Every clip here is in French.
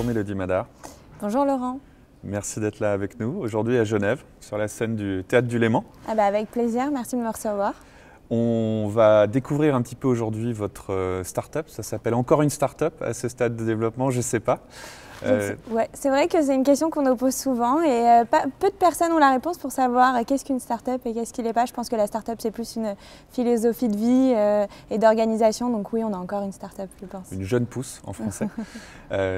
Mélodie Madar. Bonjour Laurent. Merci d'être là avec nous aujourd'hui à Genève, sur la scène du Théâtre du Léman. Avec plaisir, merci de me recevoir. On va découvrir un petit peu aujourd'hui votre start-up. Ça s'appelle encore une start-up à ce stade de développement, je ne sais pas. Ouais, c'est vrai que c'est une question qu'on nous pose souvent et peu de personnes ont la réponse pour savoir qu'est-ce qu'une start-up et qu'est-ce qui l'est pas. Je pense que la start-up c'est plus une philosophie de vie et d'organisation, donc oui, on a encore une start-up, je pense. Une jeune pousse en français.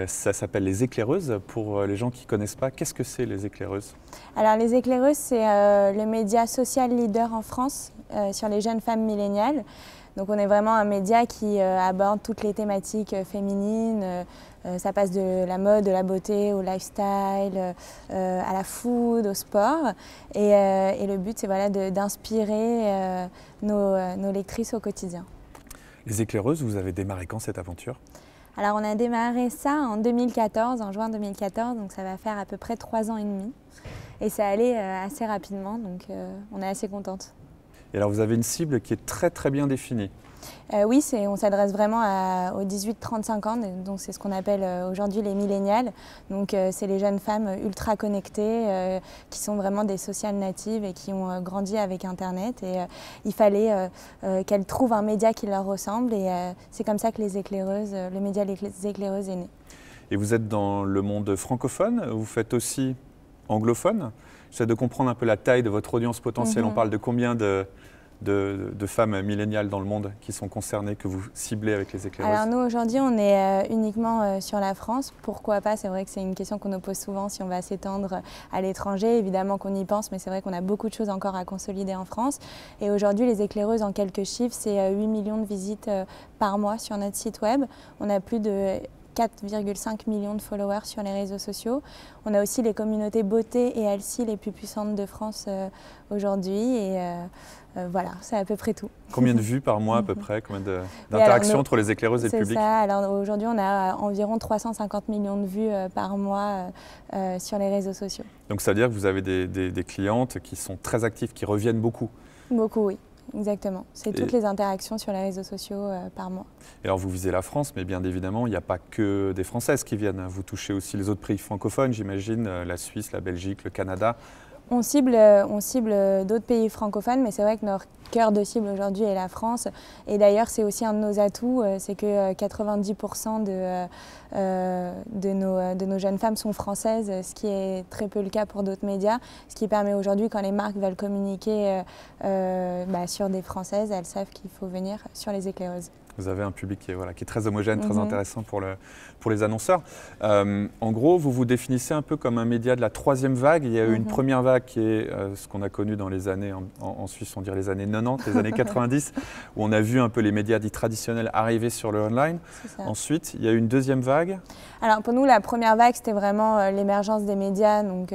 Ça s'appelle les éclaireuses. Pour les gens qui ne connaissent pas, qu'est-ce que c'est les éclaireuses? Alors les éclaireuses, c'est le média social leader en France sur les jeunes femmes milléniales. Donc on est vraiment un média qui aborde toutes les thématiques féminines. Ça passe de la mode, de la beauté, au lifestyle, à la food, au sport. Et le but, c'est voilà, d'inspirer nos lectrices au quotidien. Les éclaireuses, vous avez démarré quand cette aventure? Alors on a démarré ça en 2014, en juin 2014, donc ça va faire à peu près 3 ans et demi. Et ça allait assez rapidement, donc on est assez contente. Et alors vous avez une cible qui est très bien définie. Oui, on s'adresse vraiment aux 18-35 ans, donc c'est ce qu'on appelle aujourd'hui les millénials. Donc c'est les jeunes femmes ultra connectées qui sont vraiment des social natives et qui ont grandi avec Internet. Et il fallait qu'elles trouvent un média qui leur ressemble et c'est comme ça que les éclaireuses, le média Les Éclaireuses est né. Et vous êtes dans le monde francophone, vous faites aussi anglophone. J'essaie de comprendre un peu la taille de votre audience potentielle. On parle de combien de femmes milléniales dans le monde qui sont concernées, que vous ciblez avec les éclaireuses? Alors nous aujourd'hui on est uniquement sur la France. Pourquoi pas? C'est vrai que c'est une question qu'on nous pose souvent si on va s'étendre à l'étranger. Évidemment qu'on y pense, mais c'est vrai qu'on a beaucoup de choses encore à consolider en France. Et aujourd'hui les éclaireuses, en quelques chiffres, c'est 8 millions de visites par mois sur notre site web. On a plus de 4,5 millions de followers sur les réseaux sociaux. On a aussi les communautés beauté et Healthy les plus puissantes de France aujourd'hui. Et voilà, c'est à peu près tout. Combien de vues par mois à peu près? Combien d'interactions entre les éclaireuses et le public? C'est ça. Alors aujourd'hui, on a environ 350 millions de vues par mois sur les réseaux sociaux. Donc ça veut dire que vous avez des clientes qui sont très actives, qui reviennent beaucoup? Beaucoup, oui. Exactement. C'est toutes les interactions sur les réseaux sociaux par mois. Et alors vous visez la France, mais bien évidemment, il n'y a pas que des Françaises qui viennent. Vous touchez aussi les autres pays francophones, j'imagine, la Suisse, la Belgique, le Canada. On cible d'autres pays francophones, mais c'est vrai que notre cœur de cible aujourd'hui est la France. Et d'ailleurs, c'est aussi un de nos atouts, c'est que 90% de nos jeunes femmes sont françaises, ce qui est très peu le cas pour d'autres médias. Ce qui permet aujourd'hui, quand les marques veulent communiquer sur des Françaises, elles savent qu'il faut venir sur les éclaireuses. Vous avez un public qui est très homogène, très intéressant pour les annonceurs. En gros, vous vous définissez un peu comme un média de la troisième vague. Il y a eu une première vague qui est ce qu'on a connu dans les années, en Suisse on dirait les années 90, les années 90, où on a vu un peu les médias dits traditionnels arriver sur le online. Ensuite, il y a eu une deuxième vague. Alors pour nous, la première vague, c'était vraiment l'émergence des médias. Donc,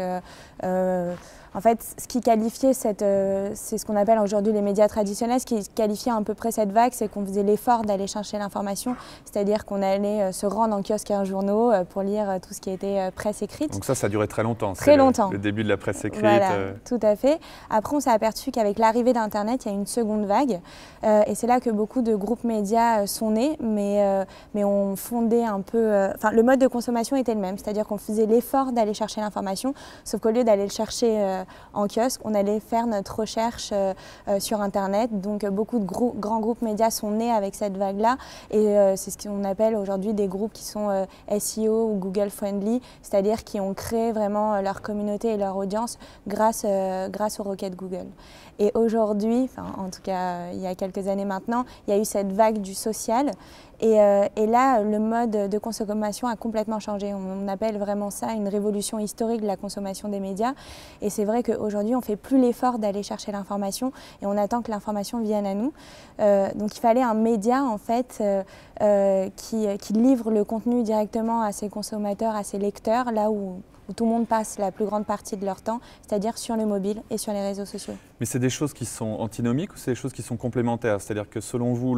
en fait, ce qui qualifiait c'est ce qu'on appelle aujourd'hui les médias traditionnels. Ce qui qualifiait à peu près cette vague, c'est qu'on faisait l'effort d'aller chercher l'information, c'est-à-dire qu'on allait se rendre en kiosque et en journaux pour lire tout ce qui était presse écrite. Donc ça a duré très longtemps. Très longtemps. Le début de la presse écrite. Voilà, tout à fait. Après, on s'est aperçu qu'avec l'arrivée d'Internet, il y a une seconde vague. Et c'est là que beaucoup de groupes médias sont nés, mais on fondait un peu... le mode de consommation était le même, c'est-à-dire qu'on faisait l'effort d'aller chercher l'information, sauf qu'au lieu d'aller le chercher en kiosque, on allait faire notre recherche sur Internet. Donc beaucoup de grands groupes médias sont nés avec cette vague-là. Et c'est ce qu'on appelle aujourd'hui des groupes qui sont SEO ou Google friendly, c'est-à-dire qui ont créé vraiment leur communauté et leur audience grâce aux requêtes Google. Et aujourd'hui, en tout cas il y a quelques années maintenant, il y a eu cette vague du social. Et là, le mode de consommation a complètement changé. On appelle vraiment ça une révolution historique de la consommation des médias. Et c'est vrai qu'aujourd'hui, on ne fait plus l'effort d'aller chercher l'information et on attend que l'information vienne à nous. Donc il fallait un média en fait qui livre le contenu directement à ses consommateurs, à ses lecteurs, là où tout le monde passe la plus grande partie de leur temps, c'est-à-dire sur le mobile et sur les réseaux sociaux. Mais c'est des choses qui sont antinomiques ou c'est des choses qui sont complémentaires? C'est-à-dire que selon vous,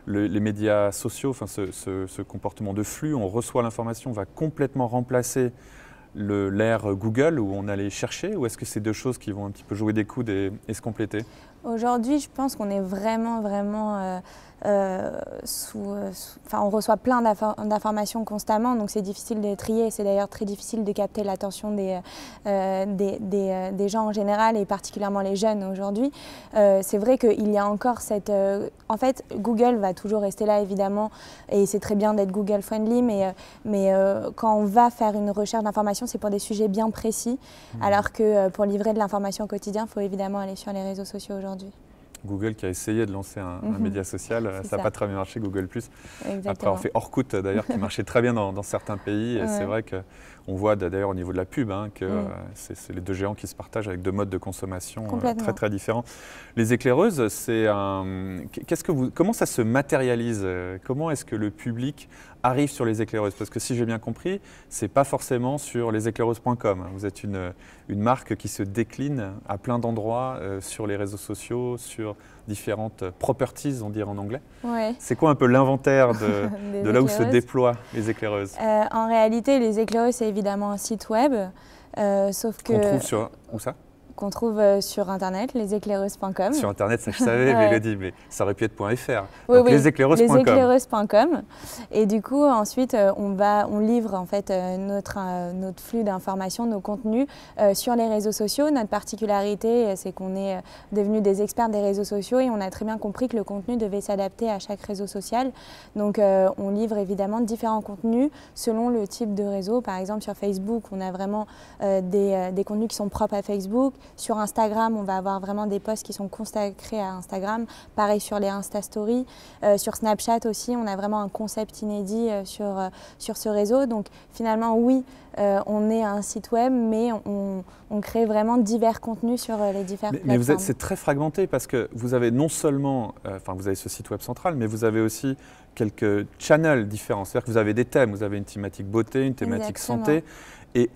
les médias sociaux, ce comportement de flux, on reçoit l'information, va complètement remplacer l'ère Google où on allait chercher, ou est-ce que c'est deux choses qui vont un petit peu jouer des coudes et se compléter? Aujourd'hui, je pense qu'on est vraiment on reçoit plein d'informations constamment, donc c'est difficile de trier. C'est d'ailleurs très difficile de capter l'attention des gens en général et particulièrement les jeunes aujourd'hui. C'est vrai qu'il y a encore cette... en fait, Google va toujours rester là évidemment et c'est très bien d'être Google friendly, mais quand on va faire une recherche d'information, c'est pour des sujets bien précis, alors que pour livrer de l'information au quotidien, il faut évidemment aller sur les réseaux sociaux aujourd'hui. Google qui a essayé de lancer un média social, ça n'a pas très bien marché, Google+. Exactement. Après avoir fait Orkut d'ailleurs, qui marchait très bien dans certains pays. Et c'est vrai qu'on voit d'ailleurs au niveau de la pub que c'est les deux géants qui se partagent avec deux modes de consommation très différents. Les éclaireuses, comment ça se matérialise? Comment est-ce que le public arrive sur les éclaireuses? Parce que si j'ai bien compris, ce n'est pas forcément sur leséclaireuses.com. Vous êtes une marque qui se décline à plein d'endroits sur les réseaux sociaux, sur différentes properties, on dirait en anglais. Ouais. C'est quoi un peu l'inventaire de là où se déploient les éclaireuses? En réalité, les éclaireuses, c'est évidemment un site web, sauf que... Qu'on trouve sur... Où ça? Qu'on trouve sur Internet, leséclaireuses.com. Sur Internet, ça je savais, Mélodie, mais ça aurait pu être .fr. Oui, donc leséclaireuses.com. Leséclaireuses.com. Et du coup, ensuite, on livre en fait notre flux d'informations, nos contenus sur les réseaux sociaux. Notre particularité, c'est qu'on est devenus des experts des réseaux sociaux et on a très bien compris que le contenu devait s'adapter à chaque réseau social. Donc, on livre évidemment différents contenus selon le type de réseau. Par exemple, sur Facebook, on a vraiment des contenus qui sont propres à Facebook. Sur Instagram, on va avoir vraiment des posts qui sont consacrés à Instagram. Pareil sur les Insta Stories. Sur Snapchat aussi, on a vraiment un concept inédit sur ce réseau. Donc finalement, oui, on est un site web, mais on crée vraiment divers contenus sur les différentes plateformes. Mais c'est très fragmenté parce que vous avez non seulement, vous avez ce site web central, mais vous avez aussi quelques channels différents. C'est-à-dire que vous avez des thèmes, vous avez une thématique beauté, une thématique santé. Et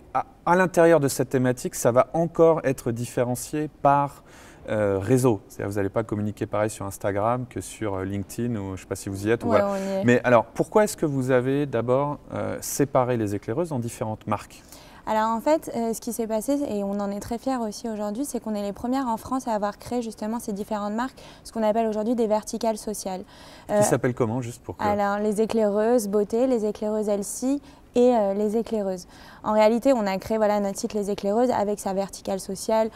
à l'intérieur de cette thématique, ça va encore être différencié par réseau. C'est-à-dire que vous n'allez pas communiquer pareil sur Instagram que sur LinkedIn ou je ne sais pas si vous y êtes. Ouais, on y est. Mais alors, pourquoi est-ce que vous avez d'abord séparé les éclaireuses en différentes marques? Alors en fait, ce qui s'est passé, et on en est très fiers aussi aujourd'hui, c'est qu'on est les premières en France à avoir créé justement ces différentes marques, ce qu'on appelle aujourd'hui des verticales sociales. Qui s'appellent comment, juste pour que... Alors les éclaireuses beauté, les éclaireuses Elsie et les éclaireuses. En réalité, on a créé notre site Les Éclaireuses avec sa verticale sociale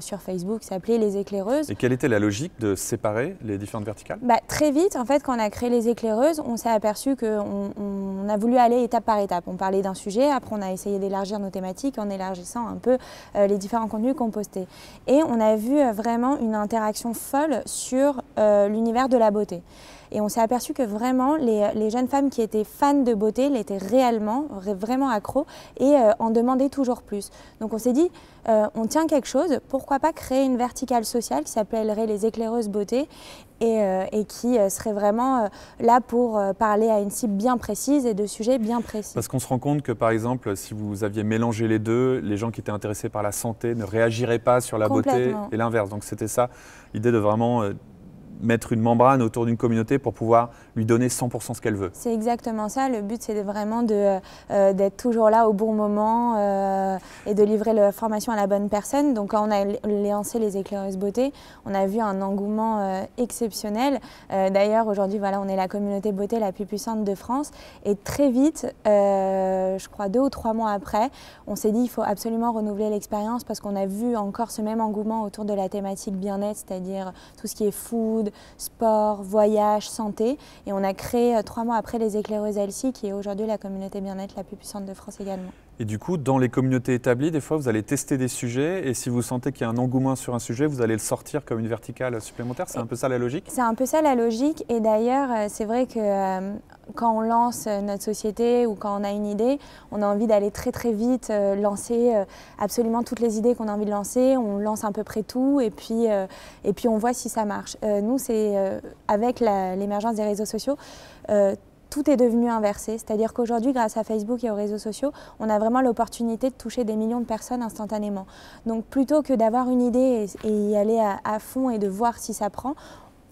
sur Facebook qui s'appelait Les Éclaireuses. Et quelle était la logique de séparer les différentes verticales? Très vite, en fait, quand on a créé Les Éclaireuses, on s'est aperçu qu'on a voulu aller étape par étape. On parlait d'un sujet, après on a essayé d'élargir nos thématiques en élargissant un peu les différents contenus qu'on postait. Et on a vu vraiment une interaction folle sur l'univers de la beauté. Et on s'est aperçu que vraiment, les jeunes femmes qui étaient fans de beauté l'étaient vraiment accros et en demandaient toujours plus. Donc on s'est dit, on tient quelque chose, pourquoi pas créer une verticale sociale qui s'appellerait les éclaireuses beauté et qui serait vraiment là pour parler à une cible bien précise et de sujets bien précis. Parce qu'on se rend compte que par exemple, si vous aviez mélangé les deux, les gens qui étaient intéressés par la santé ne réagiraient pas sur la beauté et l'inverse. Donc c'était ça, l'idée de vraiment... mettre une membrane autour d'une communauté pour pouvoir lui donner 100% ce qu'elle veut. C'est exactement ça. Le but, c'est vraiment d'être toujours là au bon moment et de livrer la formation à la bonne personne. Donc, quand on a lancé les éclaireuses beauté, on a vu un engouement exceptionnel. D'ailleurs, aujourd'hui, on est la communauté beauté la plus puissante de France. Et très vite, je crois 2 ou 3 mois après, on s'est dit qu'il faut absolument renouveler l'expérience parce qu'on a vu encore ce même engouement autour de la thématique bien-être, c'est-à-dire tout ce qui est food, sport, voyage, santé. Et on a créé 3 mois après les éclaireuses Elsie, qui est aujourd'hui la communauté bien-être la plus puissante de France également. Et du coup, dans les communautés établies, des fois, vous allez tester des sujets et si vous sentez qu'il y a un engouement sur un sujet, vous allez le sortir comme une verticale supplémentaire. C'est un peu ça la logique? C'est un peu ça la logique. Et d'ailleurs, c'est vrai que quand on lance notre société ou quand on a une idée, on a envie d'aller très très vite, lancer absolument toutes les idées qu'on a envie de lancer. On lance à peu près tout et puis on voit si ça marche. Nous, c'est avec l'émergence des réseaux sociaux, tout est devenu inversé, c'est-à-dire qu'aujourd'hui, grâce à Facebook et aux réseaux sociaux, on a vraiment l'opportunité de toucher des millions de personnes instantanément. Donc plutôt que d'avoir une idée et y aller à fond et de voir si ça prend,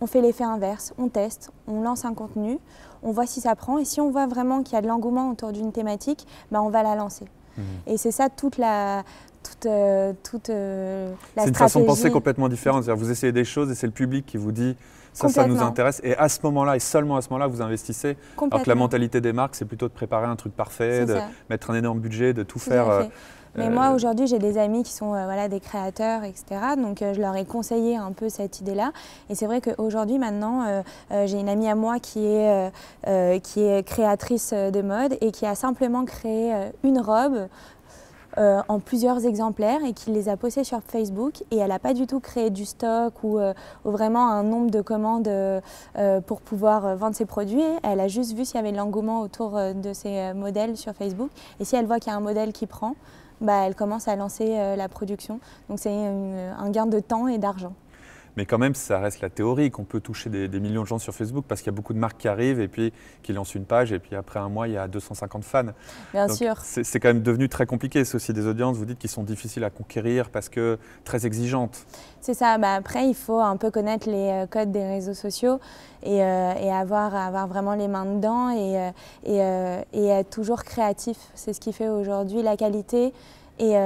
on fait l'effet inverse, on teste, on lance un contenu, on voit si ça prend et si on voit vraiment qu'il y a de l'engouement autour d'une thématique, on va la lancer. Et c'est ça toute la C'est une façon de penser complètement différente. Vous essayez des choses et c'est le public qui vous dit ça nous intéresse. Et à ce moment-là, et seulement à ce moment-là, vous investissez. Alors que la mentalité des marques, c'est plutôt de préparer un truc parfait, de mettre un énorme budget, de tout faire. Mais moi, aujourd'hui, j'ai des amis qui sont voilà, des créateurs, etc. Donc, je leur ai conseillé un peu cette idée-là. Et c'est vrai qu'aujourd'hui, maintenant, j'ai une amie à moi qui est créatrice de mode et qui a simplement créé une robe en plusieurs exemplaires et qui les a postés sur Facebook. Et elle n'a pas du tout créé du stock ou vraiment un nombre de commandes pour pouvoir vendre ses produits. Elle a juste vu s'il y avait de l'engouement autour de ses modèles sur Facebook. Et si elle voit qu'il y a un modèle qui prend, bah, elle commence à lancer la production. Donc c'est un gain de temps et d'argent. Mais quand même, ça reste la théorie qu'on peut toucher des millions de gens sur Facebook parce qu'il y a beaucoup de marques qui arrivent et puis qui lancent une page et puis après un mois, il y a 250 fans. Bien sûr. C'est quand même devenu très compliqué. C'est aussi des audiences, vous dites, qui sont difficiles à conquérir parce que très exigeantes. C'est ça. Bah, après, il faut un peu connaître les codes des réseaux sociaux et avoir vraiment les mains dedans et être toujours créatif. C'est ce qui fait aujourd'hui la qualité. Et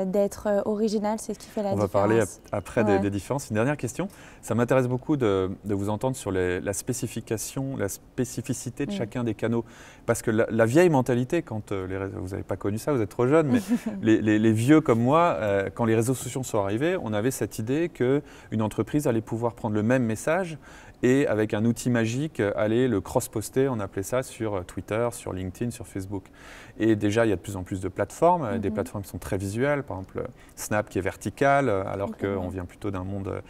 d'être original, c'est ce qui fait la différence. On va parler après des différences. Une dernière question. Ça m'intéresse beaucoup de vous entendre sur la spécification, la spécificité de chacun des canaux. Parce que la vieille mentalité, quand vous n'avez pas connu ça, vous êtes trop jeune, mais les vieux comme moi, quand les réseaux sociaux sont arrivés, on avait cette idée qu'une entreprise allait pouvoir prendre le même message et avec un outil magique, aller le cross-poster, on appelait ça, sur Twitter, sur LinkedIn, sur Facebook. Et déjà, il y a de plus en plus de plateformes, des plateformes qui sont très visuelles, par exemple Snap qui est vertical, alors qu'on vient plutôt d'un monde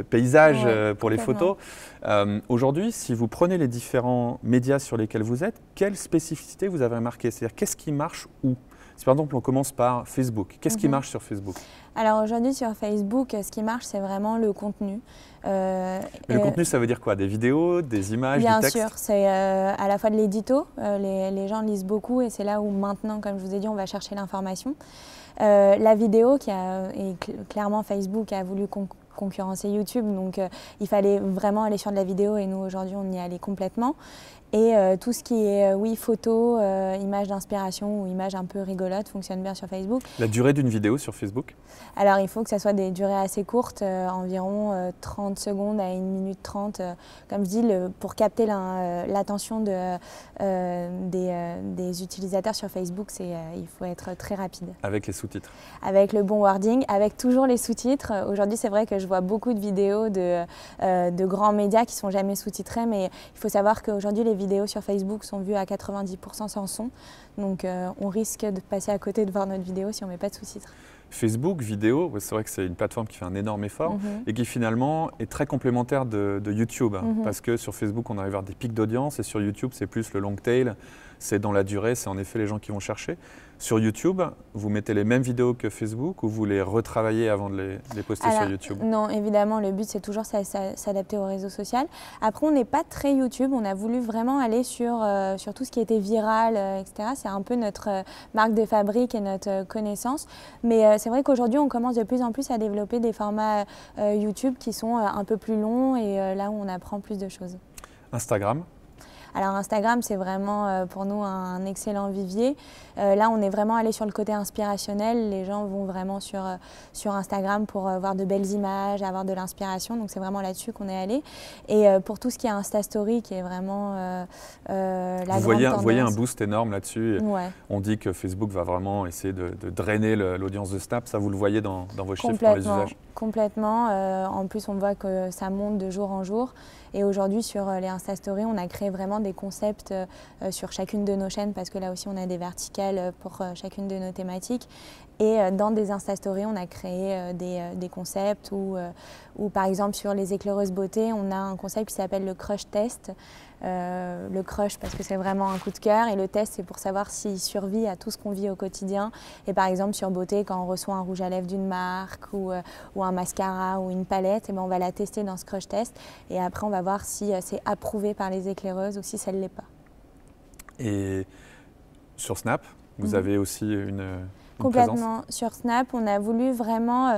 paysage pour les photos. Aujourd'hui, si vous prenez les différents médias sur lesquels vous êtes, quelle spécificité vous avez remarqué? C'est-à-dire, qu'est-ce qui marche où? Si par exemple on commence par Facebook, qu'est-ce qui marche sur Facebook? Alors aujourd'hui sur Facebook, ce qui marche c'est vraiment le contenu. Mais le contenu ça veut dire quoi? Des vidéos, des images, bien des textes? sûr, c'est à la fois de l'édito, les gens lisent beaucoup et c'est là où maintenant, comme je vous ai dit, on va chercher l'information. La vidéo, et clairement Facebook a voulu concurrencer YouTube, donc il fallait vraiment aller sur de la vidéo et nous aujourd'hui on y allait complètement. Et tout ce qui est, photo, images d'inspiration ou images un peu rigolotes fonctionne bien sur Facebook. La durée d'une vidéo sur Facebook? Alors il faut que ça soit des durées assez courtes, environ 30 secondes à 1 minute 30. Comme je dis, pour capter l'attention des utilisateurs sur Facebook, il faut être très rapide. Avec les sous-titres? Avec le bon wording, avec toujours les sous-titres. Aujourd'hui c'est vrai que je vois beaucoup de vidéos de grands médias qui ne sont jamais sous-titrés, mais il faut savoir qu'aujourd'hui les vidéos sur Facebook sont vues à 90% sans son, donc on risque de passer à côté de voir notre vidéo si on ne met pas de sous-titres. Facebook, vidéo, c'est vrai que c'est une plateforme qui fait un énorme effort et qui finalement est très complémentaire de YouTube parce que sur Facebook on arrive à avoir des pics d'audience et sur YouTube c'est plus le long tail, c'est dans la durée, c'est en effet les gens qui vont chercher. Sur YouTube, vous mettez les mêmes vidéos que Facebook ou vous les retravaillez avant de les poster sur YouTube? Non, évidemment, le but c'est toujours s'adapter au réseau social. Après, on n'est pas très YouTube, on a voulu vraiment aller sur tout ce qui était viral, etc. C'est un peu notre marque de fabrique et notre connaissance. Mais c'est vrai qu'aujourd'hui, on commence de plus en plus à développer des formats YouTube qui sont un peu plus longs et là où on apprend plus de choses. Instagram? Alors Instagram, c'est vraiment pour nous un excellent vivier. Là, on est vraiment allé sur le côté inspirationnel. Les gens vont vraiment sur Instagram pour voir de belles images, avoir de l'inspiration. Donc c'est vraiment là-dessus qu'on est allé. Et pour tout ce qui est Insta Story, qui est vraiment la grande tendance. Vous voyez un boost énorme là-dessus. On dit que Facebook va vraiment essayer de drainer l'audience de Snap. Ça, vous le voyez dans vos chiffres, dans les usages? Complètement. En plus, on voit que ça monte de jour en jour. Et aujourd'hui, sur les Insta Stories, on a créé vraiment des concepts sur chacune de nos chaînes parce que là aussi, on a des verticales pour chacune de nos thématiques. Et dans des Insta Stories, on a créé des concepts où, par exemple, sur les éclaireuses beauté, on a un concept qui s'appelle le crush test. Le crush parce que c'est vraiment un coup de cœur et le test c'est pour savoir s'il survit à tout ce qu'on vit au quotidien. Et par exemple sur beauté, quand on reçoit un rouge à lèvres d'une marque ou un mascara ou une palette, et on va la tester dans ce crush test et après on va voir si c'est approuvé par les éclaireuses ou si ça ne l'est pas. Et sur Snap, vous avez aussi une complètement. Sur Snap, on a voulu vraiment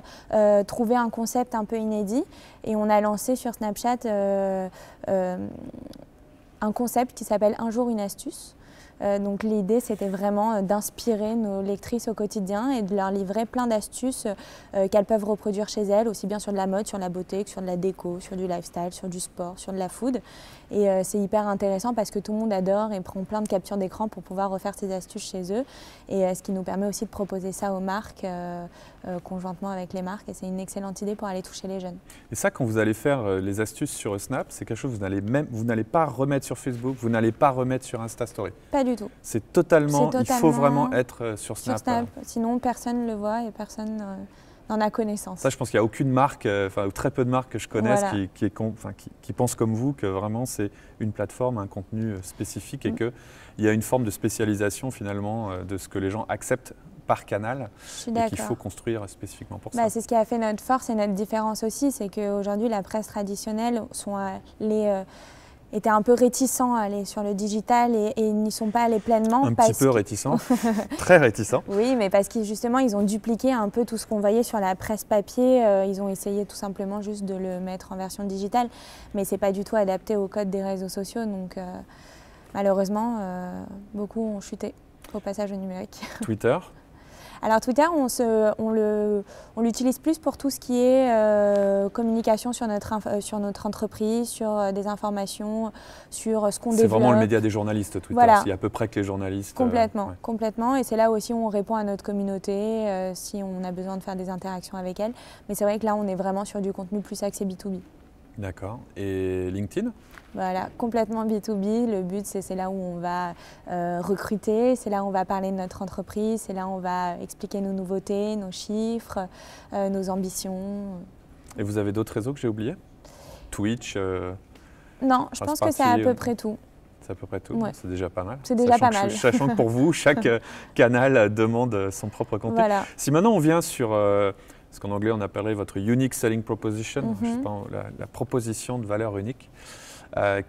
trouver un concept un peu inédit et on a lancé sur Snapchat un concept qui s'appelle Un jour une astuce. Donc l'idée, c'était vraiment d'inspirer nos lectrices au quotidien et de leur livrer plein d'astuces qu'elles peuvent reproduire chez elles, aussi bien sur de la mode, sur la beauté, que sur de la déco, sur du lifestyle, sur du sport, sur de la food. Et c'est hyper intéressant parce que tout le monde adore et prend plein de captures d'écran pour pouvoir refaire ces astuces chez eux. Et ce qui nous permet aussi de proposer ça aux marques, conjointement avec les marques. Et c'est une excellente idée pour aller toucher les jeunes. Et ça, quand vous allez faire les astuces sur Snap, c'est quelque chose que vous n'allez pas remettre sur Facebook, vous n'allez pas remettre sur Insta Story. Pas du tout. C'est totalement, il faut vraiment être sur Snap. Sinon, personne ne le voit et personne n'en a connaissance. Ça, je pense qu'il n'y a aucune marque, ou très peu de marques que je connaisse qui pensent comme vous, que vraiment c'est une plateforme, un contenu spécifique et qu'il y a une forme de spécialisation finalement de ce que les gens acceptent par canal et qu'il faut construire spécifiquement pour ça. C'est ce qui a fait notre force et notre différence aussi, c'est qu'aujourd'hui la presse traditionnelle étaient un peu réticents à aller sur le digital et n'y sont pas allés pleinement. Un petit peu réticents, très réticents. Oui, mais parce que justement ils ont dupliqué un peu tout ce qu'on voyait sur la presse papier, ils ont essayé tout simplement juste de le mettre en version digitale, mais c'est pas du tout adapté au code des réseaux sociaux, donc malheureusement beaucoup ont chuté au passage au numérique. Twitter? Alors Twitter, on l'utilise plus pour tout ce qui est communication sur notre entreprise, sur des informations, sur ce qu'on développe. C'est vraiment le média des journalistes, Twitter. Voilà. Il y a à peu près que les journalistes. Complètement. Et c'est là aussi où on répond à notre communauté, si on a besoin de faire des interactions avec elle. Mais c'est vrai que là, on est vraiment sur du contenu plus axé B2B. D'accord. Et LinkedIn? Voilà, complètement B2B. Le but, c'est là où on va recruter, c'est là où on va parler de notre entreprise, c'est là où on va expliquer nos nouveautés, nos chiffres, nos ambitions. Et vous avez d'autres réseaux que j'ai oubliés? Twitch? Non, je pense que c'est à peu près tout. C'est à peu près tout, ouais. C'est déjà pas mal. C'est déjà pas mal. Sachant que pour vous, chaque canal demande son propre contenu. Voilà. Si maintenant on vient sur ce qu'en anglais on appellerait votre unique selling proposition, je sais pas, la proposition de valeur unique.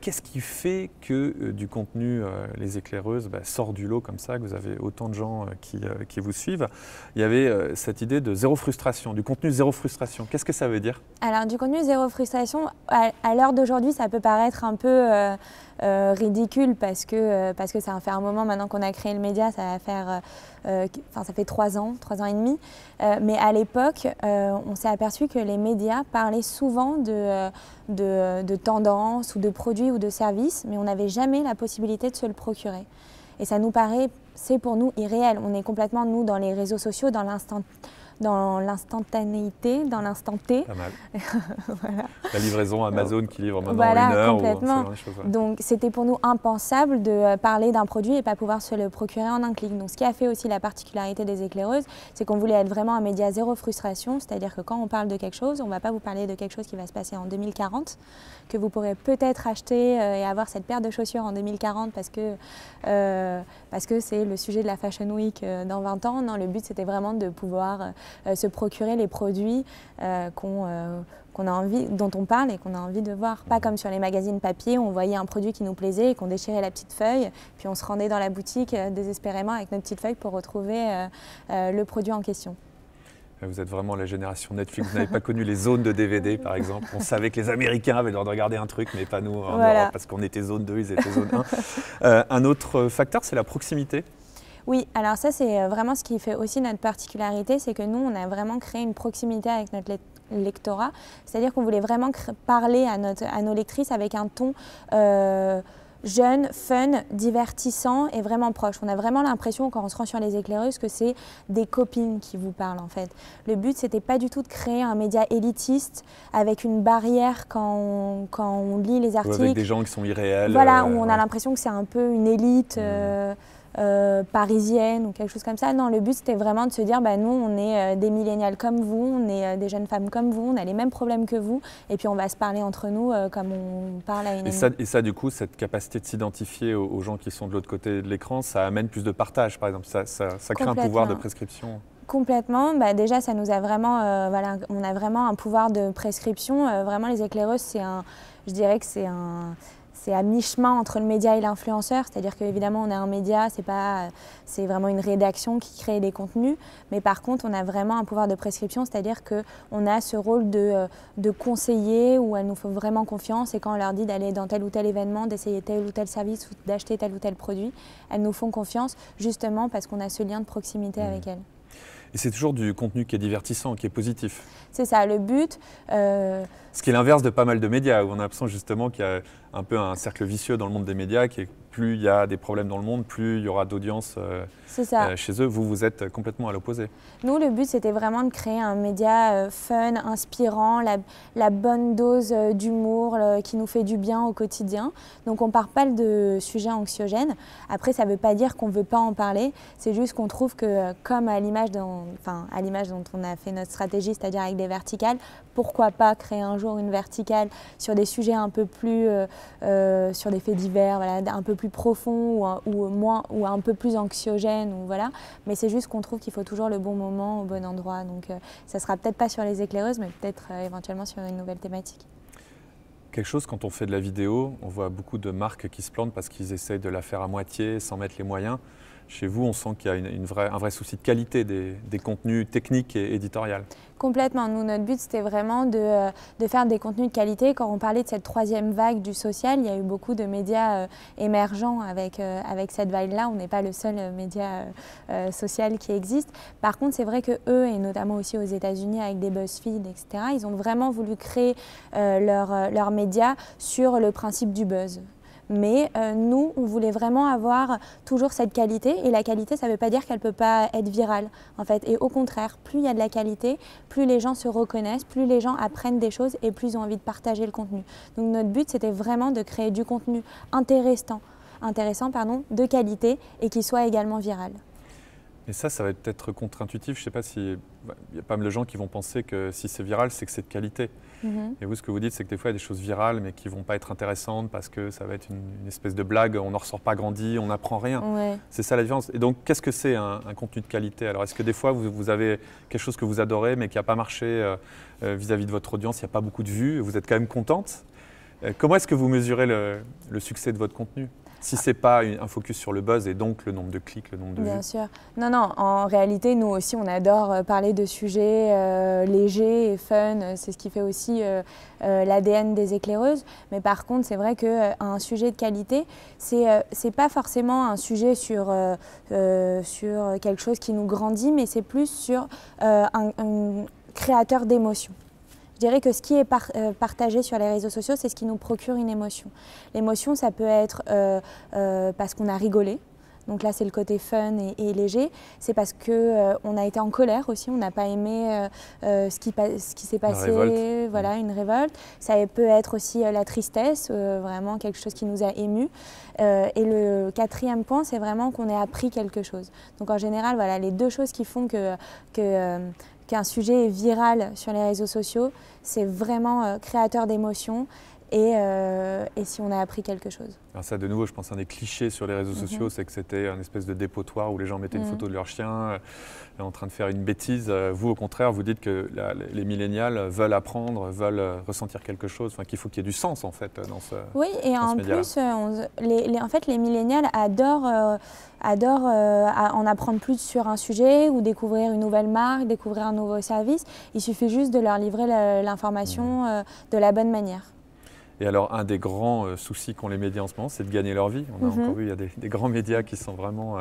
Qu'est-ce qui fait que du contenu Les Éclaireuses sort du lot comme ça, que vous avez autant de gens qui vous suivent? Il y avait cette idée de zéro frustration, du contenu zéro frustration. Qu'est-ce que ça veut dire? Alors du contenu zéro frustration, à l'heure d'aujourd'hui, ça peut paraître un peu ridicule parce que ça fait un moment maintenant qu'on a créé le média, ça fait 3 ans et demi. Mais à l'époque, on s'est aperçu que les médias parlaient souvent de tendances ou de produits ou de services, mais on n'avait jamais la possibilité de se le procurer. Et ça nous paraît, c'est pour nous irréel. On est complètement, nous, dans les réseaux sociaux, dans l'instantanéité, dans l'instant T. Pas mal. Voilà. La livraison Amazon qui livre maintenant voilà, en 1 heure. Complètement. Donc c'était pour nous impensable de parler d'un produit et pas pouvoir se le procurer en un clic. Donc ce qui a fait aussi la particularité des Éclaireuses, c'est qu'on voulait être vraiment un média zéro frustration, c'est-à-dire que quand on parle de quelque chose, on ne va pas vous parler de quelque chose qui va se passer en 2040, que vous pourrez peut-être acheter et avoir cette paire de chaussures en 2040 parce que c'est le sujet de la Fashion Week dans 20 ans. Non, le but c'était vraiment de pouvoir se procurer les produits dont on parle et qu'on a envie de voir. Pas comme sur les magazines papier, où on voyait un produit qui nous plaisait et qu'on déchirait la petite feuille, puis on se rendait dans la boutique désespérément avec notre petite feuille pour retrouver le produit en question. Vous êtes vraiment la génération Netflix, vous n'avez pas connu les zones de DVD par exemple. On savait que les Américains avaient le droit de regarder un truc, mais pas nous en Europe, parce qu'on était zone 2, ils étaient zone 1. Un autre facteur, c'est la proximité. Oui, alors ça c'est vraiment ce qui fait aussi notre particularité, c'est que nous on a vraiment créé une proximité avec notre lectorat, c'est-à-dire qu'on voulait vraiment parler à nos lectrices avec un ton jeune, fun, divertissant et vraiment proche. On a vraiment l'impression quand on se rend sur Les Éclaireuses que c'est des copines qui vous parlent en fait. Le but c'était pas du tout de créer un média élitiste avec une barrière quand on lit les articles. Ou avec des gens qui sont irréels. Voilà, où on a l'impression que c'est un peu une élite parisienne ou quelque chose comme ça. Non, le but c'était vraiment de se dire nous on est des millénials comme vous, on est des jeunes femmes comme vous, on a les mêmes problèmes que vous et puis on va se parler entre nous comme on parle à une amie. Et ça du coup, cette capacité de s'identifier aux gens qui sont de l'autre côté de l'écran, ça amène plus de partage par exemple, ça crée un pouvoir de prescription. Complètement. Déjà, ça nous a vraiment, on a vraiment un pouvoir de prescription. Vraiment, Les Éclaireuses, je dirais que c'est c'est à mi-chemin entre le média et l'influenceur, c'est-à-dire qu'évidemment on a un média, c'est vraiment une rédaction qui crée des contenus, mais par contre on a vraiment un pouvoir de prescription, c'est-à-dire qu'on a ce rôle de conseiller où elles nous font vraiment confiance et quand on leur dit d'aller dans tel ou tel événement, d'essayer tel ou tel service ou d'acheter tel ou tel produit, elles nous font confiance justement parce qu'on a ce lien de proximité avec elles. Et c'est toujours du contenu qui est divertissant, qui est positif. C'est ça, le but. Ce qui est l'inverse de pas mal de médias, où on a l'impression justement qu'il y a un peu un cercle vicieux dans le monde des médias, qui est plus il y a des problèmes dans le monde, plus il y aura d'audience chez eux. Vous êtes complètement à l'opposé. Nous, le but, c'était vraiment de créer un média fun, inspirant, la bonne dose d'humour qui nous fait du bien au quotidien. Donc, on ne part pas de sujets anxiogènes. Après, ça ne veut pas dire qu'on ne veut pas en parler. C'est juste qu'on trouve que, comme à l'image dont on a fait notre stratégie, c'est-à-dire avec des verticales, pourquoi pas créer un jour une verticale sur des sujets un peu plus, sur des faits divers, voilà, un peu plus profonds ou un peu plus anxiogènes. Voilà. Mais c'est juste qu'on trouve qu'il faut toujours le bon moment au bon endroit. Donc ça ne sera peut-être pas sur les éclaireuses, mais peut-être éventuellement sur une nouvelle thématique. Quelque chose, quand on fait de la vidéo, on voit beaucoup de marques qui se plantent parce qu'ils essayent de la faire à moitié sans mettre les moyens. Chez vous, on sent qu'il y a un vrai souci de qualité des contenus techniques et éditoriaux. Complètement. Nous, notre but, c'était vraiment de faire des contenus de qualité. Quand on parlait de cette troisième vague du social, il y a eu beaucoup de médias émergents avec cette vague-là. On n'est pas le seul média social qui existe. Par contre, c'est vrai qu'eux, et notamment aussi aux États-Unis avec des BuzzFeed, etc., ils ont vraiment voulu créer leurs médias sur le principe du buzz. Mais nous, on voulait vraiment avoir toujours cette qualité. Et la qualité, ça ne veut pas dire qu'elle ne peut pas être virale, en fait. Et au contraire, plus il y a de la qualité, plus les gens se reconnaissent, plus les gens apprennent des choses et plus ils ont envie de partager le contenu. Donc notre but, c'était vraiment de créer du contenu intéressant, de qualité et qui soit également viral. Et ça va peut-être contre-intuitif. Je ne sais pas si il y a pas mal de gens qui vont penser que si c'est viral, c'est que c'est de qualité. Et vous, ce que vous dites, c'est que des fois, il y a des choses virales, mais qui ne vont pas être intéressantes parce que ça va être une espèce de blague, on n'en ressort pas grandi, on n'apprend rien. Ouais. C'est ça la différence. Et donc, qu'est-ce que c'est un contenu de qualité? Alors, est-ce que des fois, vous avez quelque chose que vous adorez, mais qui n'a pas marché vis-à-vis de votre audience, il n'y a pas beaucoup de vues, vous êtes quand même contente? Comment est-ce que vous mesurez le succès de votre contenu? Si ce n'est pas un focus sur le buzz et donc le nombre de clics, le nombre de vues. Bien sûr. Non, en réalité, nous aussi, on adore parler de sujets légers et fun. C'est ce qui fait aussi l'ADN des éclaireuses. Mais par contre, c'est vrai qu'un sujet de qualité, c'est pas forcément un sujet sur quelque chose qui nous grandit, mais c'est plus sur un créateur d'émotions. Je dirais que ce qui est partagé sur les réseaux sociaux, c'est ce qui nous procure une émotion. L'émotion, ça peut être parce qu'on a rigolé. Donc là, c'est le côté fun et léger. C'est parce qu'on a été en colère aussi, on n'a pas aimé ce qui s'est passé, voilà, une révolte. Ça peut être aussi la tristesse, vraiment quelque chose qui nous a émus. Et le quatrième point, c'est vraiment qu'on ait appris quelque chose. Donc en général, voilà, les deux choses qui font qu'un sujet est viral sur les réseaux sociaux, c'est vraiment créateur d'émotions et si on a appris quelque chose. Alors ça, de nouveau, je pense un des clichés sur les réseaux sociaux, c'est que c'était une espèce de dépotoir où les gens mettaient une photo de leur chien en train de faire une bêtise. Vous, au contraire, vous dites que les millénials veulent apprendre, veulent ressentir quelque chose, enfin, qu'il faut qu'il y ait du sens en fait dans ce Oui, et en plus, en fait, les millénials adorent en apprendre plus sur un sujet ou découvrir une nouvelle marque, découvrir un nouveau service. Il suffit juste de leur livrer l'information de la bonne manière. Et alors, un des grands soucis qu'ont les médias en ce moment, c'est de gagner leur vie. On a encore vu, il y a des grands médias qui sont vraiment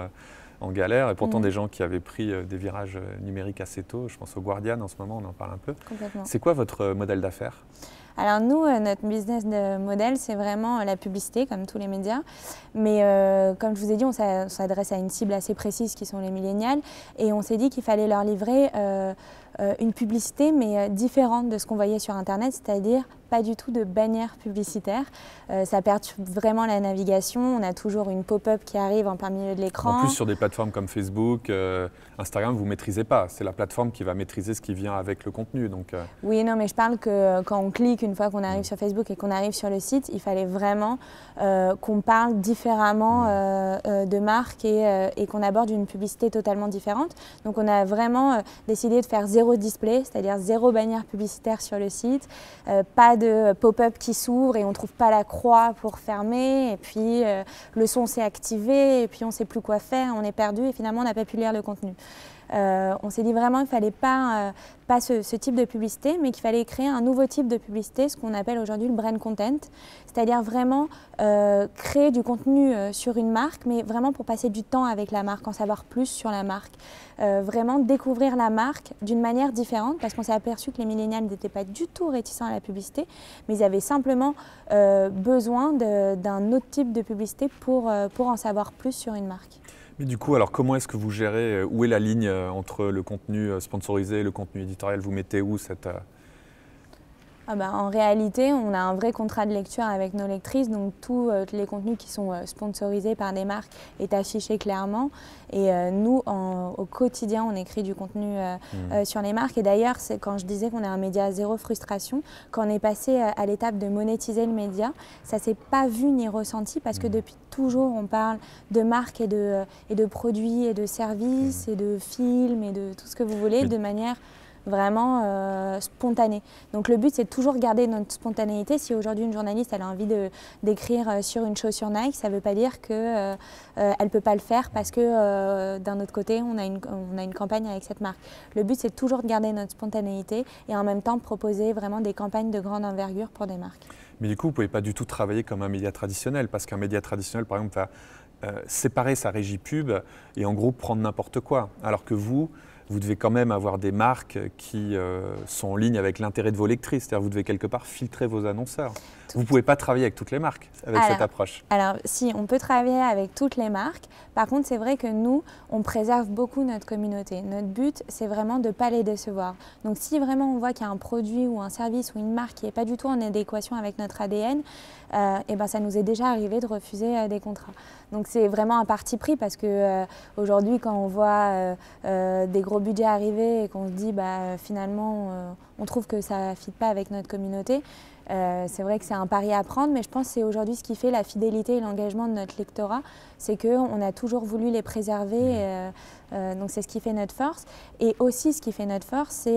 en galère, et pourtant des gens qui avaient pris des virages numériques assez tôt. Je pense au Guardian en ce moment, on en parle un peu. C'est quoi votre modèle d'affaires? Alors nous, notre business model, c'est vraiment la publicité, comme tous les médias. Mais comme je vous ai dit, on s'adresse à une cible assez précise qui sont les millénials. Et on s'est dit qu'il fallait leur livrer une publicité, mais différente de ce qu'on voyait sur Internet, c'est-à-dire pas du tout de bannière publicitaire. Ça perturbe vraiment la navigation. On a toujours une pop-up qui arrive en plein milieu de l'écran. En plus, sur des plateformes comme Facebook, Instagram, vous ne maîtrisez pas. C'est la plateforme qui va maîtriser ce qui vient avec le contenu. Donc, Oui, non, mais je parle que quand on clique, une fois qu'on arrive sur Facebook et qu'on arrive sur le site, il fallait vraiment qu'on parle différemment de marques et qu'on aborde une publicité totalement différente. Donc on a vraiment décidé de faire 0 zéro display, c'est-à-dire zéro bannière publicitaire sur le site, pas de pop-up qui s'ouvre et on ne trouve pas la croix pour fermer, et puis le son s'est activé, et puis on ne sait plus quoi faire, on est perdu et finalement on n'a pas pu lire le contenu. On s'est dit vraiment qu'il ne fallait pas ce type de publicité, mais qu'il fallait créer un nouveau type de publicité, ce qu'on appelle aujourd'hui le brand content, c'est-à-dire vraiment créer du contenu sur une marque, mais vraiment pour passer du temps avec la marque, en savoir plus sur la marque, vraiment découvrir la marque d'une manière différente, parce qu'on s'est aperçu que les millénials n'étaient pas du tout réticents à la publicité, mais ils avaient simplement besoin d'un autre type de publicité pour en savoir plus sur une marque. Mais du coup, alors comment est-ce que vous gérez, où est la ligne entre le contenu sponsorisé et le contenu éditorial? Vous mettez où cette… En réalité, on a un vrai contrat de lecture avec nos lectrices, donc tous les contenus qui sont sponsorisés par des marques est affiché clairement. Et nous, au quotidien, on écrit du contenu sur les marques. Et d'ailleurs, quand je disais qu'on est un média zéro frustration, quand on est passé à l'étape de monétiser le média, ça ne s'est pas vu ni ressenti parce que depuis toujours, on parle de marques et de produits et de services et de films et de tout ce que vous voulez de manière vraiment spontanée. Donc le but, c'est de toujours garder notre spontanéité. Si aujourd'hui une journaliste elle a envie d'écrire sur une chaussure Nike, ça ne veut pas dire qu'elle ne peut pas le faire parce que d'un autre côté, on a une campagne avec cette marque. Le but, c'est toujours de garder notre spontanéité et en même temps de proposer vraiment des campagnes de grande envergure pour des marques. Mais du coup, vous ne pouvez pas du tout travailler comme un média traditionnel, parce qu'un média traditionnel, par exemple, va séparer sa régie pub et en gros prendre n'importe quoi. Alors que vous devez quand même avoir des marques qui sont en ligne avec l'intérêt de vos lectrices. C'est-à-dire vous devez quelque part filtrer vos annonceurs. Vous ne pouvez pas travailler avec toutes les marques avec cette approche. Alors si, on peut travailler avec toutes les marques. Par contre, c'est vrai que nous, on préserve beaucoup notre communauté. Notre but, c'est vraiment de ne pas les décevoir. Donc si vraiment on voit qu'il y a un produit ou un service ou une marque qui n'est pas du tout en adéquation avec notre ADN, ça nous est déjà arrivé de refuser des contrats. Donc c'est vraiment un parti pris parce que aujourd'hui, quand on voit des gros budgets arriver et qu'on se dit finalement on trouve que ça ne fit pas avec notre communauté, c'est vrai que c'est un pari à prendre, mais je pense que c'est aujourd'hui ce qui fait la fidélité et l'engagement de notre lectorat, c'est qu'on a toujours voulu les préserver, donc c'est ce qui fait notre force. Et aussi ce qui fait notre force,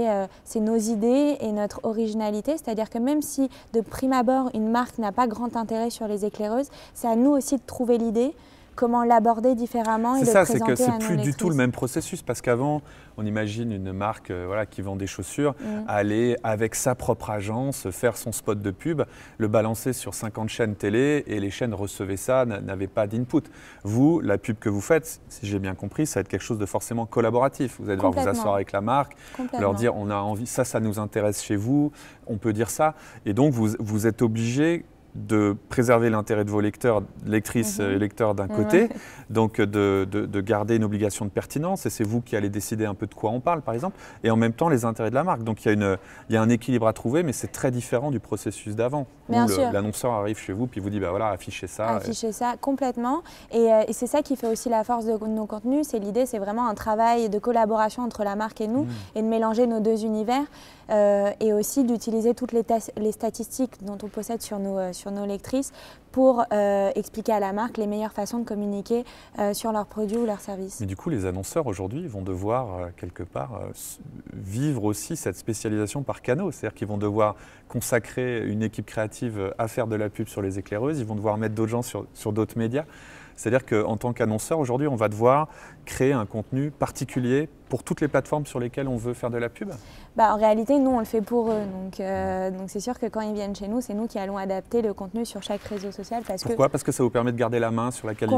c'est nos idées et notre originalité, c'est-à-dire que même si de prime abord une marque n'a pas grand intérêt sur les éclaireuses, c'est à nous aussi de trouver l'idée, comment l'aborder différemment et de présenter à nos lectrices. C'est ça, c'est que c'est plus du tout le même processus, parce qu'avant, on imagine une marque qui vend des chaussures aller avec sa propre agence, faire son spot de pub, le balancer sur 50 chaînes télé et les chaînes recevaient ça, n'avaient pas d'input. Vous, la pub que vous faites, si j'ai bien compris, ça va être quelque chose de forcément collaboratif. Vous allez devoir vous asseoir avec la marque, leur dire on a envie, ça nous intéresse chez vous, on peut dire ça. Et donc vous êtes obligé de préserver l'intérêt de vos lecteurs, lectrices et lecteurs d'un côté, donc de garder une obligation de pertinence, et c'est vous qui allez décider un peu de quoi on parle par exemple, et en même temps les intérêts de la marque. Donc il y a un équilibre à trouver, mais c'est très différent du processus d'avant, où l'annonceur arrive chez vous puis vous dit voilà, affichez ça. Affichez ça complètement, et c'est ça qui fait aussi la force de nos contenus, l'idée c'est vraiment un travail de collaboration entre la marque et nous, et de mélanger nos deux univers, et aussi d'utiliser toutes les statistiques dont on possède sur nos lectrices pour expliquer à la marque les meilleures façons de communiquer sur leurs produits ou leurs services. Mais du coup, les annonceurs aujourd'hui vont devoir quelque part vivre aussi cette spécialisation par canaux. C'est-à-dire qu'ils vont devoir consacrer une équipe créative à faire de la pub sur les éclaireuses, ils vont devoir mettre d'autres gens sur d'autres médias. C'est-à-dire qu'en tant qu'annonceur, aujourd'hui, on va devoir créer un contenu particulier pour toutes les plateformes sur lesquelles on veut faire de la pub? En réalité, nous, on le fait pour eux. Donc c'est sûr que quand ils viennent chez nous, c'est nous qui allons adapter le contenu sur chaque réseau social. Pourquoi? Parce que ça vous permet de garder la main sur la qualité?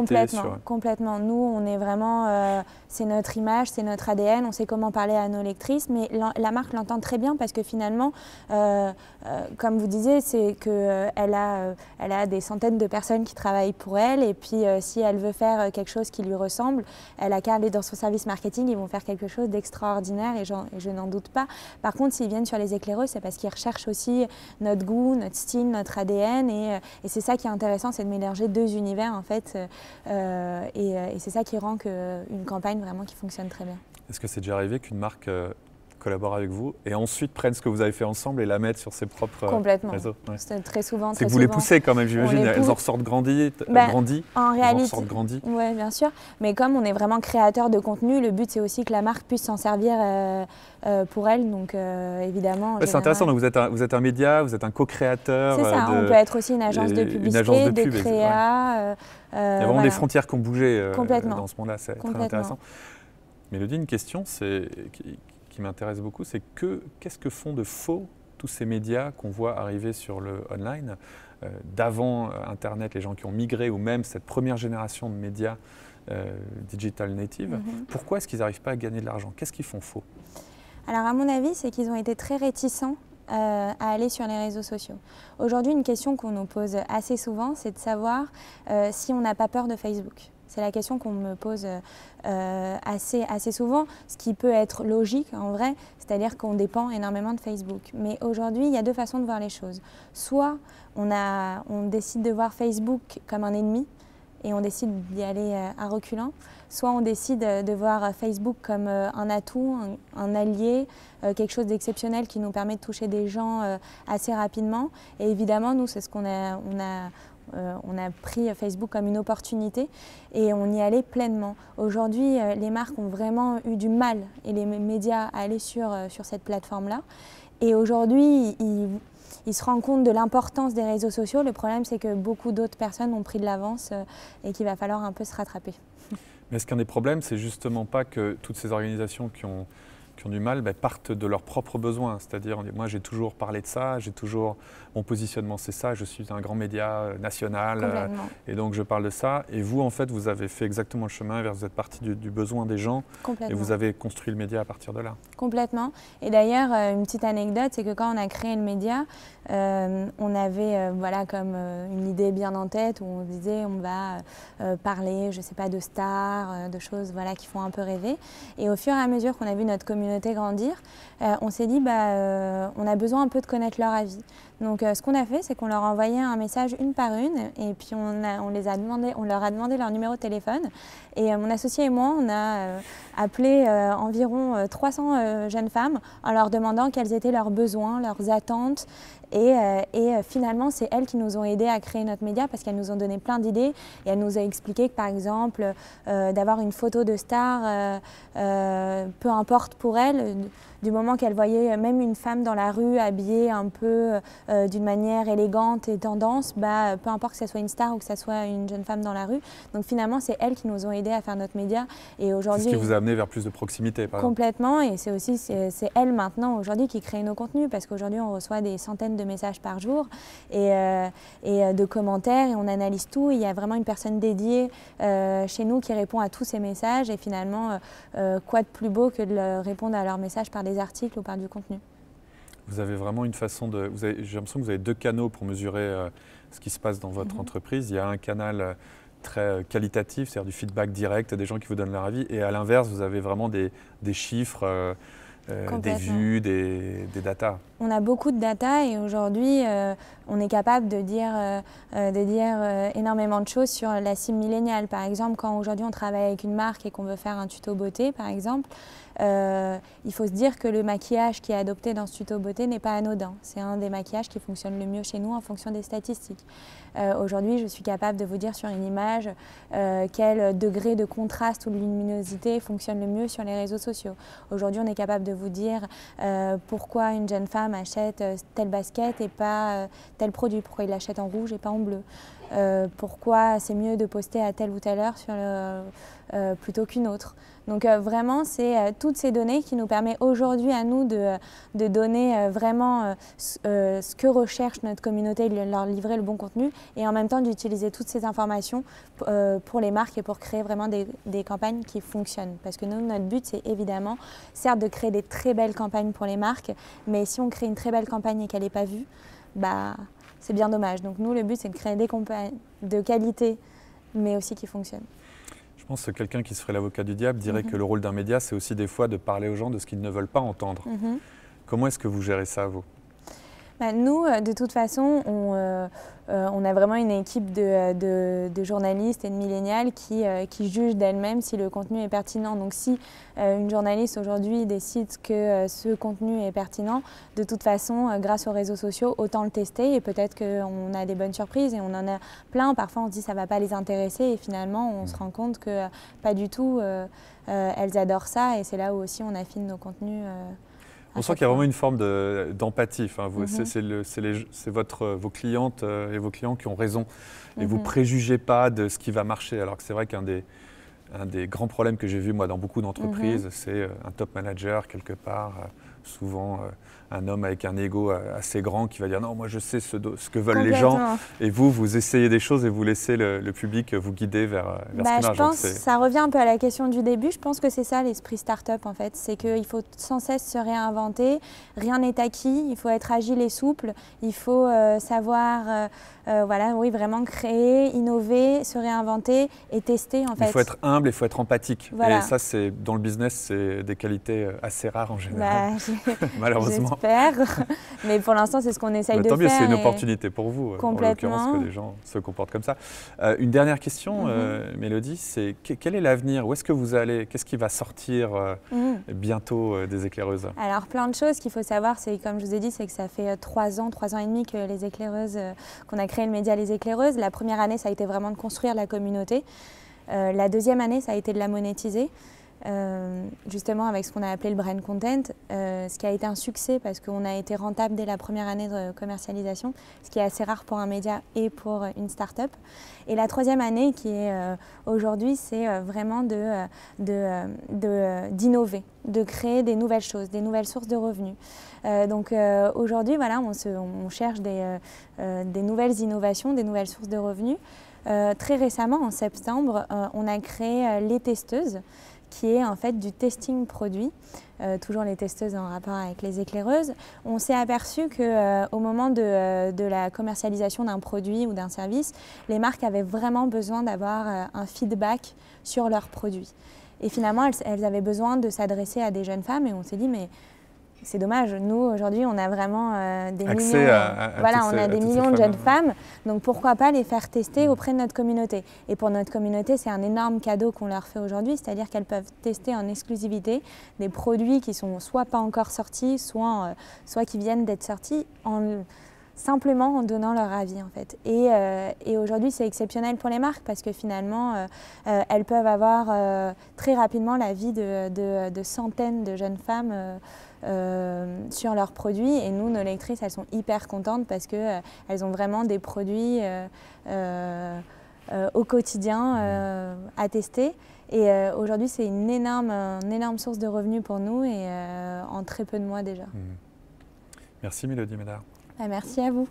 Complètement. Nous, on est vraiment… c'est notre image, c'est notre ADN, on sait comment parler à nos lectrices, mais la marque l'entend très bien parce que finalement, comme vous disiez, c'est qu'elle a des centaines de personnes qui travaillent pour elle, et puis si elle veut faire quelque chose qui lui ressemble, elle a qu'à aller dans son service marketing, ils vont faire quelque chose d'extraordinaire, et je n'en doute pas. Par contre, s'ils viennent sur les éclaireuses, c'est parce qu'ils recherchent aussi notre goût, notre style, notre ADN, et c'est ça qui est intéressant, c'est de mélanger deux univers en fait, et c'est ça qui rend une campagne vraiment qui fonctionne très bien. Est-ce que c'est déjà arrivé qu'une marque collaborent avec vous et ensuite prennent ce que vous avez fait ensemble et la mettent sur ses propres réseaux. Ouais. C'est très souvent. C'est que vous les poussez quand même, j'imagine. Elles en ressortent grandies. En réalité, grandies. Oui, bien sûr. Mais comme on est vraiment créateur de contenu, le but c'est aussi que la marque puisse s'en servir pour elle. Donc évidemment. Ouais, c'est intéressant. Donc, vous êtes un média, vous êtes un co-créateur. C'est ça. On peut être aussi une agence de publicité, de créa. Il y a vraiment des frontières qui ont bougé dans ce monde-là. C'est très intéressant. Mélodie, une question qui m'intéresse beaucoup, c'est qu'est-ce que font de faux tous ces médias qu'on voit arriver sur le online d'avant Internet, les gens qui ont migré ou même cette première génération de médias digital native. Pourquoi est-ce qu'ils n'arrivent pas à gagner de l'argent? Qu'est-ce qu'ils font faux? Alors à mon avis, c'est qu'ils ont été très réticents à aller sur les réseaux sociaux. Aujourd'hui, une question qu'on nous pose assez souvent, c'est de savoir si on n'a pas peur de Facebook. C'est la question qu'on me pose assez souvent, ce qui peut être logique en vrai, c'est-à-dire qu'on dépend énormément de Facebook. Mais aujourd'hui, il y a deux façons de voir les choses. Soit on décide de voir Facebook comme un ennemi et on décide d'y aller à reculons, soit on décide de voir Facebook comme un atout, un allié, quelque chose d'exceptionnel qui nous permet de toucher des gens assez rapidement. Et évidemment, nous, c'est ce qu'on on a pris Facebook comme une opportunité et on y allait pleinement. Aujourd'hui, les marques ont vraiment eu du mal et les médias à aller sur cette plateforme-là. Et aujourd'hui, ils se rendent compte de l'importance des réseaux sociaux. Le problème, c'est que beaucoup d'autres personnes ont pris de l'avance et qu'il va falloir un peu se rattraper. Mais est-ce qu'un des problèmes, c'est justement pas que toutes ces organisations qui ont du mal partent de leurs propres besoins? C'est-à-dire, moi j'ai toujours parlé de ça, mon positionnement c'est ça, je suis un grand média national et donc je parle de ça. Et vous, en fait, vous avez fait exactement le chemin inverse, vous êtes parti du besoin des gens et vous avez construit le média à partir de là. Complètement. Et d'ailleurs, une petite anecdote, c'est que quand on a créé le média, on avait comme une idée bien en tête où on disait on va parler, je sais pas, de stars, de choses qui font un peu rêver. Et au fur et à mesure qu'on a vu notre communauté grandir, on s'est dit on a besoin un peu de connaître leur avis. Donc ce qu'on a fait, c'est qu'on leur a envoyé un message une par une et puis on leur a demandé leur numéro de téléphone. Et mon associé et moi, on a appelé environ 300 jeunes femmes en leur demandant quels étaient leurs besoins, leurs attentes. Et finalement, c'est elles qui nous ont aidés à créer notre média parce qu'elles nous ont donné plein d'idées et elles nous ont expliqué que par exemple, d'avoir une photo de star, peu importe pour elles, du moment qu'elles voyaient même une femme dans la rue habillée un peu d'une manière élégante et tendance, peu importe que ce soit une star ou que ce soit une jeune femme dans la rue. Donc finalement, c'est elles qui nous ont aidés à faire notre média. Et aujourd'hui, c'est ce qui vous a amené vers plus de proximité, par exemple. Complètement, et c'est aussi elles maintenant aujourd'hui qui créent nos contenus parce qu'aujourd'hui on reçoit des centaines de messages par jour et de commentaires et on analyse tout. Il y a vraiment une personne dédiée chez nous qui répond à tous ces messages et finalement, quoi de plus beau que de répondre à leurs messages par des articles ou par du contenu. Vous avez vraiment une façon de... J'ai l'impression que vous avez deux canaux pour mesurer ce qui se passe dans votre entreprise. Il y a un canal très qualitatif, c'est-à-dire du feedback direct, des gens qui vous donnent leur avis. Et à l'inverse, vous avez vraiment des chiffres, des vues, des datas. On a beaucoup de data et aujourd'hui, on est capable de dire énormément de choses sur la cible milléniale. Par exemple, quand aujourd'hui on travaille avec une marque et qu'on veut faire un tuto beauté, par exemple, il faut se dire que le maquillage qui est adopté dans ce tuto beauté n'est pas anodin. C'est un des maquillages qui fonctionne le mieux chez nous en fonction des statistiques. Aujourd'hui, je suis capable de vous dire sur une image quel degré de contraste ou de luminosité fonctionne le mieux sur les réseaux sociaux. Aujourd'hui, on est capable de vous dire pourquoi une jeune femme achète telle basket et pas tel produit, pourquoi il l'achète en rouge et pas en bleu. Pourquoi c'est mieux de poster à telle ou telle heure plutôt qu'une autre. Donc vraiment, c'est toutes ces données qui nous permettent aujourd'hui à nous de donner vraiment ce que recherche notre communauté, de leur livrer le bon contenu et en même temps d'utiliser toutes ces informations pour les marques et pour créer vraiment des campagnes qui fonctionnent. Parce que nous, notre but, c'est évidemment, certes, de créer des très belles campagnes pour les marques, mais si on crée une très belle campagne et qu'elle n'est pas vue, c'est bien dommage. Donc nous, le but, c'est de créer des campagnes de qualité, mais aussi qui fonctionnent. Je pense que quelqu'un qui se ferait l'avocat du diable dirait que le rôle d'un média, c'est aussi des fois de parler aux gens de ce qu'ils ne veulent pas entendre. Comment est-ce que vous gérez ça, vous? Nous, de toute façon, on a vraiment une équipe de journalistes et de millénials qui jugent d'elles-mêmes si le contenu est pertinent. Donc si une journaliste aujourd'hui décide que ce contenu est pertinent, de toute façon, grâce aux réseaux sociaux, autant le tester et peut-être qu'on a des bonnes surprises et on en a plein. Parfois, on se dit que ça ne va pas les intéresser et finalement, on se rend compte que pas du tout, elles adorent ça et c'est là où aussi on affine nos contenus. On sent qu'il y a vraiment une forme d'empathie. Enfin, c'est vos clientes et vos clients qui ont raison. Et vous ne préjugez pas de ce qui va marcher. Alors que c'est vrai qu'un des grands problèmes que j'ai vu moi dans beaucoup d'entreprises, c'est un top manager quelque part, souvent un homme avec un ego assez grand qui va dire non, moi je sais ce que veulent les gens. Et vous essayez des choses et vous laissez le public vous guider vers ce qui marche. Je pense que ça revient un peu à la question du début. Je pense que c'est ça l'esprit start-up en fait. C'est qu'il faut sans cesse se réinventer. Rien n'est acquis. Il faut être agile et souple. Il faut savoir vraiment créer, innover, se réinventer et tester en fait. Il faut être humble et il faut être empathique. Voilà. Et ça, dans le business, c'est des qualités assez rares en général, malheureusement. J'espère, mais pour l'instant, c'est ce qu'on essaye de faire. Tant mieux, c'est une opportunité pour vous, en l'occurrence, que les gens se comportent comme ça. Une dernière question, Mélodie, c'est quel est l'avenir? Où est-ce que vous allez? Qu'est-ce qui va sortir bientôt des éclaireuses? Alors, plein de choses qu'il faut savoir, c'est comme je vous ai dit, c'est que ça fait 3 ans et demi que les éclaireuses, qu'on a créé le média Les Éclaireuses. La première année, ça a été vraiment de construire la communauté. La deuxième année, ça a été de la monétiser. Justement avec ce qu'on a appelé le brand content, ce qui a été un succès parce qu'on a été rentable dès la première année de commercialisation, ce qui est assez rare pour un média et pour une start-up. Et la troisième année qui est aujourd'hui, c'est vraiment d'innover, de créer des nouvelles choses, des nouvelles sources de revenus. Donc aujourd'hui, voilà, on cherche des nouvelles innovations, des nouvelles sources de revenus. Très récemment, en septembre, on a créé Les Testeuses, qui est en fait du testing produit, toujours les testeuses en rapport avec les éclaireuses. On s'est aperçu qu'au moment de la commercialisation d'un produit ou d'un service, les marques avaient vraiment besoin d'avoir un feedback sur leurs produits. Et finalement, elles avaient besoin de s'adresser à des jeunes femmes et on s'est dit mais c'est dommage, nous aujourd'hui on a vraiment des millions de jeunes femmes, donc pourquoi pas les faire tester auprès de notre communauté. Et pour notre communauté, c'est un énorme cadeau qu'on leur fait aujourd'hui, c'est-à-dire qu'elles peuvent tester en exclusivité des produits qui sont soit pas encore sortis, soit qui viennent d'être sortis, simplement en donnant leur avis en fait. Et aujourd'hui c'est exceptionnel pour les marques parce que finalement elles peuvent avoir très rapidement l'avis de centaines de jeunes femmes sur leurs produits et nous, nos lectrices, elles sont hyper contentes parce qu'elles ont vraiment des produits au quotidien à tester. Et aujourd'hui, c'est une énorme source de revenus pour nous et en très peu de mois déjà. Merci Mélodie Médard. Merci à vous.